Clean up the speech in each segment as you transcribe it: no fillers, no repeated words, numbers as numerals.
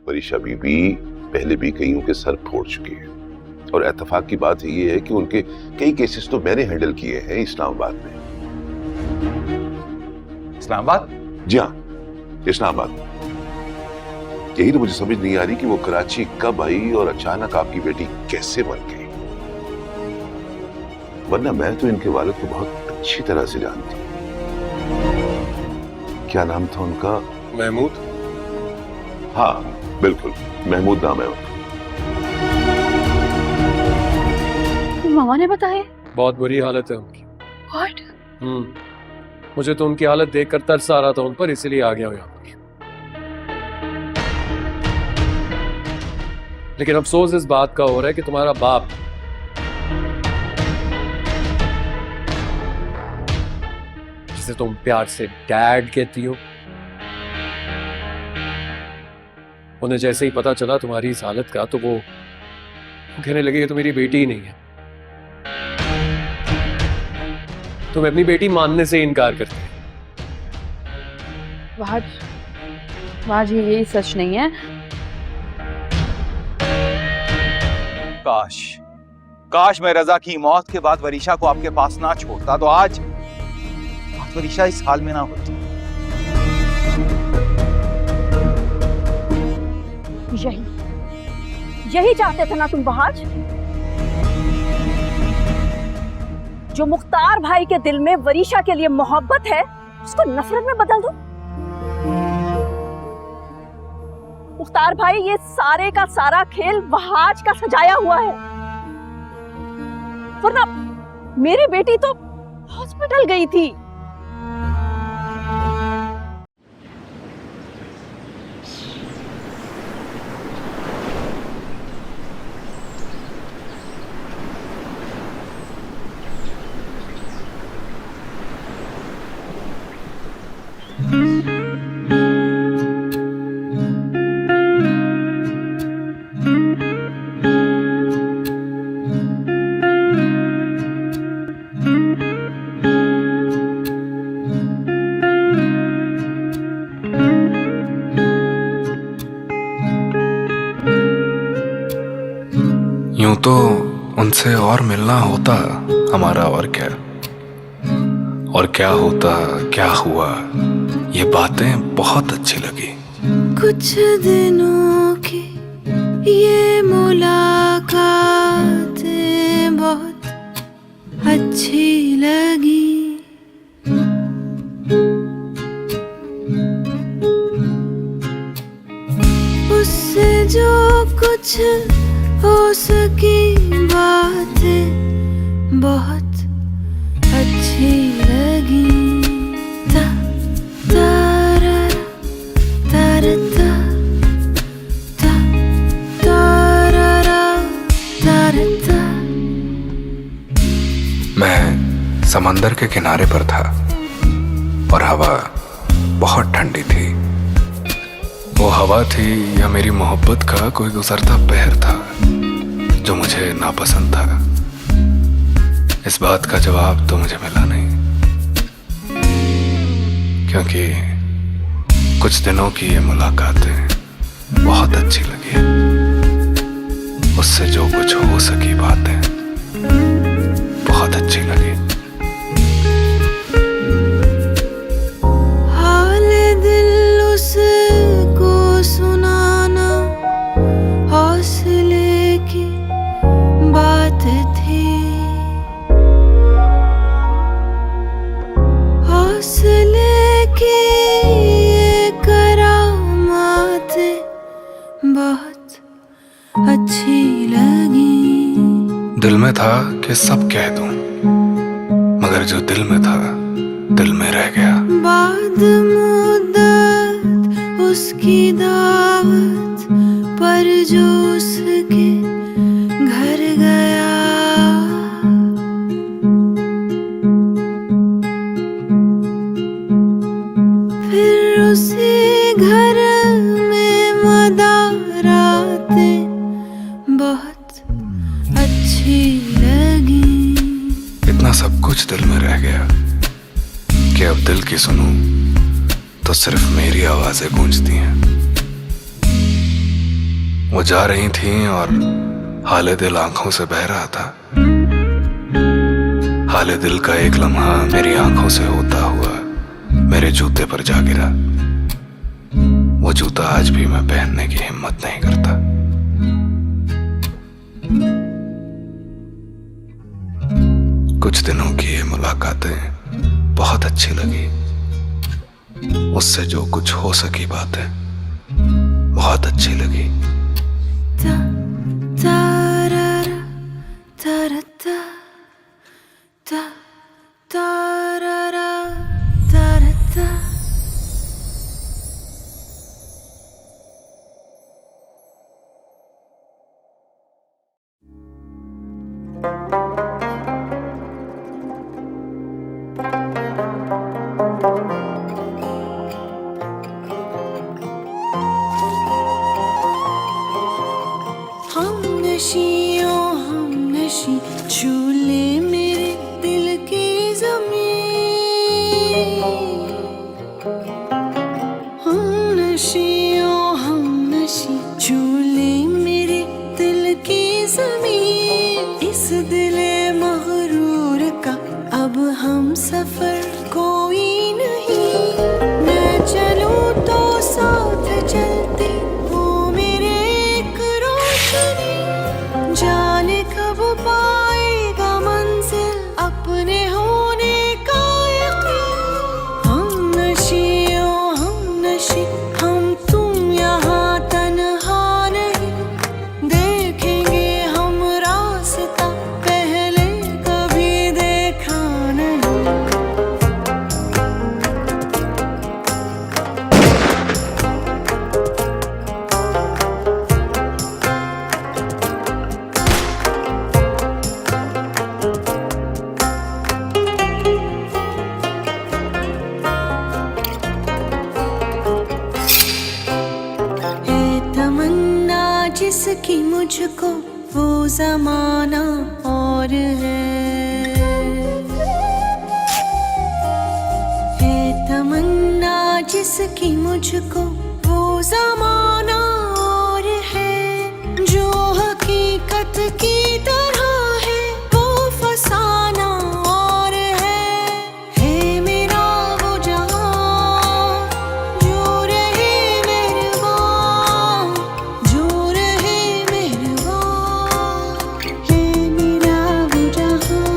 वरीशा बीबी पहले भी कईयों के सर फोड़ चुकी है और इत्तेफाक की बात ये है कि उनके कई केसेस तो मैंने हैंडल किए हैं इस्लामाबाद में। इस्लामाबाद? जी हाँ, इस्लामाबाद। यही तो मुझे समझ नहीं आ रही कि वो कराची कब आई और अचानक आपकी बेटी कैसे मर गई, वरना मैं तो इनके वालिद को बहुत अच्छी तरह से जानती हूँ। क्या नाम था उनका? महमूद। हाँ बिल्कुल, महमूद नाम है उनका। मामा ने बताया? बहुत बुरी हालत है उनकी। What? मुझे तो उनकी हालत देखकर तरस आ रहा था उन पर, इसीलिए आ गया हूं यहाँ पर। लेकिन अफसोस इस बात का हो रहा है कि तुम्हारा बाप जिसे तुम प्यार से डैड कहती हो, उन्हें जैसे ही पता चला तुम्हारी इस हालत का तो वो कहने लगे कि तो मेरी बेटी ही नहीं है। तुम अपनी बेटी मानने से इनकार करते हैं। वाज ये सच नहीं है। काश मैं रजा की मौत के बाद वरीशा को आपके पास ना छोड़ता तो आज वरीशा इस हाल में ना होती। यही चाहते थे ना तुम बहाज? जो मुख्तार भाई के दिल में वरीशा के लिए मोहब्बत है उसको नफरत में बदल दो। मुख्तार भाई, ये सारे का सारा खेल वहाज का सजाया हुआ है, वरना मेरी बेटी तो हॉस्पिटल गई थी। यूं तो उनसे और मिलना होता हमारा, और क्या होता, क्या हुआ, ये बातें बहुत अच्छी लगी। कुछ दिनों की ये मुलाकातें बहुत अच्छी लगी। उससे जो कुछ हो सकी बातें बहुत अच्छी लगी। ता तारा तारा ता ता तारा तारा ता। मैं समंदर के किनारे पर था और हवा बहुत ठंडी थी। वो हवा थी या मेरी मोहब्बत का कोई गुजरता पहर था जो मुझे नापसंद था। इस बात का जवाब तो मुझे मिला नहीं, क्योंकि कुछ दिनों की ये मुलाकातें बहुत अच्छी लगी। उससे जो कुछ हो सकी बातें बहुत अच्छी लगी। हाल दिल उसको सुनाना हौसले की बात थी। हौसले की ये करामातें बहुत अच्छी लगी। दिल में था कि सब कह दूं, मगर जो दिल में था दिल में रह गया। बाद मुद्दत उसकी दावत पर जो उसके घर गया। फिर उसी घर में मदारातें बहुत अच्छी लगी। इतना सब कुछ दिल में रह गया कि अब दिल की सुनूं तो सिर्फ मेरी आवाजें गूंजती हैं। वो जा रही थी और हाले दिल आंखों से बह रहा था। हाले दिल का एक लम्हा मेरी आंखों से होता हुआ मेरे जूते पर जा गिरा। वो जूता आज भी मैं पहनने की हिम्मत नहीं करता। कुछ दिनों की ये मुलाकातें बहुत अच्छी लगी। उससे जो कुछ हो सकी बातें बहुत अच्छी लगी। ta ta ra ra ta ra ta ta ta ra ra ta ra ta हम नशी छू ले मेरे दिल की ज़मीन। हम नशी छू ले मेरे दिल की ज़मीन। इस दिले मगरूर का अब हम सफर कोई नहीं। मैं चलूं तो साथ चलती हो मेरे एक रोशनी। जाने कब पाएगा मंजिल अपने होने का यकीन। हम नशी हम तुम यहाँ तन्हा नहीं। देखेंगे हम रास्ता पहले कभी देखा नहीं। तमन्ना जिसकी मुझको वो जमाना और है तमन्ना जिसकी मुझको वो जमाना और है। जो हकीकत की तरह है वो फसाना और है मेरा वो जहां जो रहे मेहरबान। जो रहे मेहरबान है मेरा वो जहां।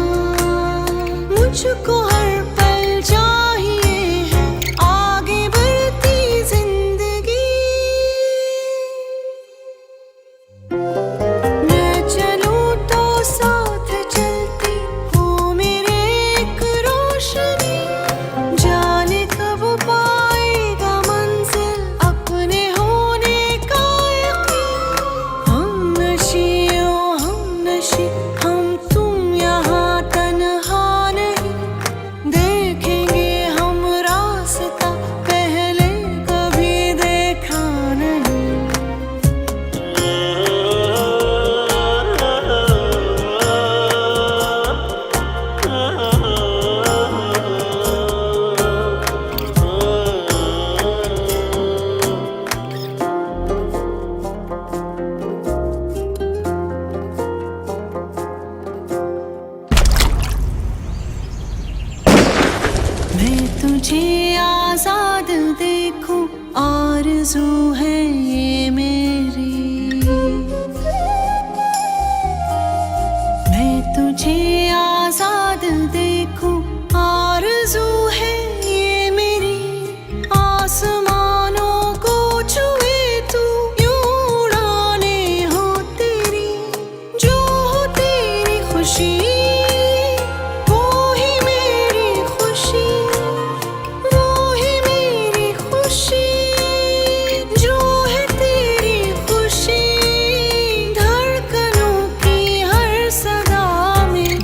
मुझको हर पल चाहिए है आगे बढ़ती जिंदगी। मैं चलूं तो साथ चलती हो मेरे एक रोशनी। जाने कब पाएगा मंजिल अपने होने का यकीन। हम नशी हम तुम यहाँ तन्हा नहीं। देखेंगे हम रास्ता पहले कभी देखा नहीं। मैं तुझे आजाद देखूं आरज़ू है ये मेरी। मैं तुझे आजाद देखूं आरज़ू है ये मेरी। आसमानों को छुए तू यूं उड़ाने हो तेरी। जो हो तेरी खुशी वो ही मेरी खुशी। वो ही मेरी खुशी जो है तेरी खुशी। धड़कनों की हर सदा में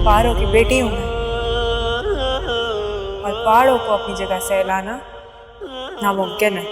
पहाड़ों की बेटी हूं मैं, और पहाड़ों को अपनी जगह से हिलाना नामुमकिन है।